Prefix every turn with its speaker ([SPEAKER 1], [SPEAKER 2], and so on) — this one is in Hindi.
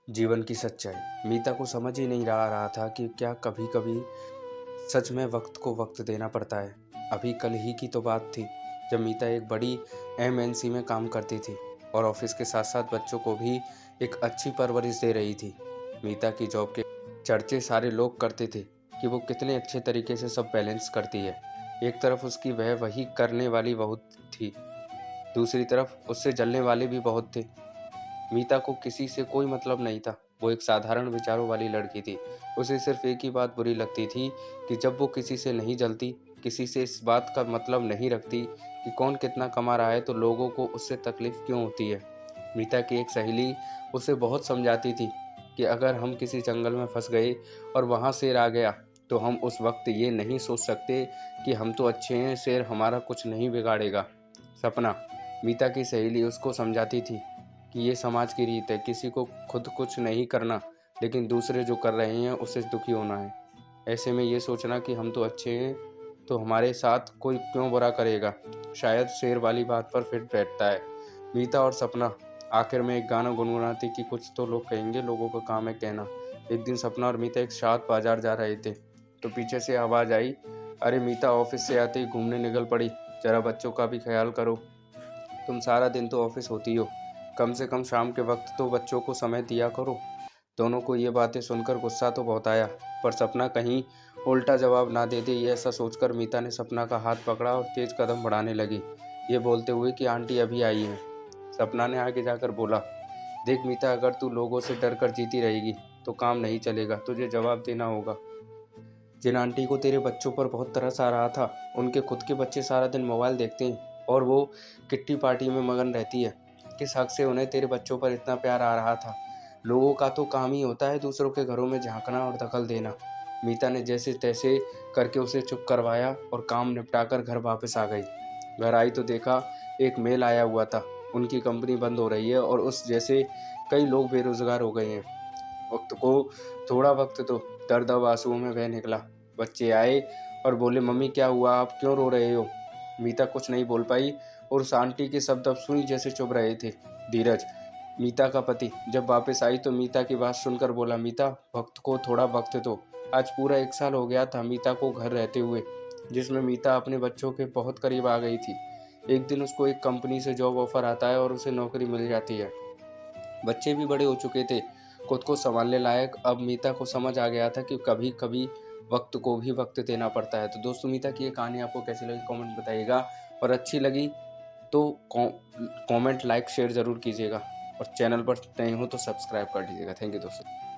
[SPEAKER 1] जीवन की सच्चाई। मीता को समझ ही नहीं रहा था कि क्या कभी-कभी सच में वक़्त को वक़्त देना पड़ता है। अभी कल ही की तो बात थी, जब मीता एक बड़ी एमएनसी में काम करती थी और ऑफ़िस के साथ-साथ बच्चों को भी एक अच्छी परवरिश दे रही थी। मीता की जॉब के चर्चे सारे लोग करते थे कि वो कितने अच्छे तरीके से सब बैलेंस करती है। एक तरफ उसकी वह वही करने वाली बहू थी, दूसरी तरफ उससे जलने वाले भी बहुत थे। मीता को किसी से कोई मतलब नहीं था। वो एक साधारण विचारों वाली लड़की थी। उसे सिर्फ एक ही बात बुरी लगती थी कि जब वो किसी से नहीं जलती, किसी से इस बात का मतलब नहीं रखती कि कौन कितना कमा रहा है, तो लोगों को उससे तकलीफ क्यों होती है। मीता की एक सहेली उसे बहुत समझाती थी कि अगर हम किसी जंगल में फंस गए और वहाँ शेर आ गया, तो हम उस वक्त ये नहीं सोच सकते कि हम तो अच्छे हैं, शेर हमारा कुछ नहीं बिगाड़ेगा। सपना, मीता की सहेली उसको समझाती थी कि ये समाज की रीत है, किसी को खुद कुछ नहीं करना, लेकिन दूसरे जो कर रहे हैं उससे दुखी होना है। ऐसे में ये सोचना कि हम तो अच्छे हैं, तो हमारे साथ कोई क्यों बुरा करेगा, शायद शेर वाली बात पर फिट बैठता है। मीता और सपना आखिर में एक गाना गुनगुनाती कि कुछ तो लोग कहेंगे, लोगों का काम है कहना। एक दिन सपना और मीता एक साथ बाजार जा रहे थे, तो पीछे से आवाज़ आई, अरे मीता ऑफिस से आते ही घूमने निकल पड़ी, जरा बच्चों का भी ख्याल करो। तुम सारा दिन तो ऑफिस होती हो, कम से कम शाम के वक्त तो बच्चों को समय दिया करो। दोनों को ये बातें सुनकर गुस्सा तो बहुत आया, पर सपना कहीं उल्टा जवाब ना दे दे, ये ऐसा सोचकर मीता ने सपना का हाथ पकड़ा और तेज कदम बढ़ाने लगी, ये बोलते हुए कि आंटी अभी आई हैं। सपना ने आगे जाकर बोला, देख मीता, अगर तू लोगों से डर कर जीती रहेगी तो काम नहीं चलेगा, तुझे जवाब देना होगा। जिन आंटी को तेरे बच्चों पर बहुत तरस आ रहा था, उनके खुद के बच्चे सारा दिन मोबाइल देखते हैं और वो किट्टी पार्टी में मगन रहती है। किस हक से उन्हें तेरे बच्चों पर इतना प्यार आ रहा था। लोगों का तो काम ही होता है दूसरों के घरों में झांकना और दखल देना। मीता ने जैसे तैसे करके उसे चुप करवाया और काम निपटाकर घर वापस आ गई। घर आई तो देखा एक मेल आया हुआ था, उनकी कंपनी बंद हो रही है और उस जैसे कई लोग बेरोजगार हो गए हैं। वक्त को थोड़ा वक्त दो, दर्द अब आंसुओं में बह निकला। बच्चे आए और बोले, मम्मी क्या हुआ, आप क्यों रो रहे हो। मीता कुछ नहीं बोल पाई और उस आंटी के शब्द अब सुई जैसे चुभ रहे थे। धीरज, मीता का पति, जब वापस आई तो मीता की बात सुनकर बोला, मीता वक्त को थोड़ा वक्त दो। आज पूरा 1 साल हो गया था मीता को घर रहते हुए, जिसमें मीता अपने बच्चों के बहुत करीब आ गई थी। एक दिन उसको एक कंपनी से जॉब ऑफर आता है और उसे नौकरी मिल जाती है। बच्चे भी बड़े हो चुके थे, खुद को संभालने लायक। अब मीता को समझ आ गया था कि कभी कभी वक्त को भी वक्त देना पड़ता है। तो दोस्तों, मीता की ये कहानी आपको कैसी लगी कमेंट बताइएगा, और अच्छी लगी तो कमेंट लाइक शेयर ज़रूर कीजिएगा, और चैनल पर नए हो तो सब्सक्राइब कर दीजिएगा। थैंक यू दोस्तों।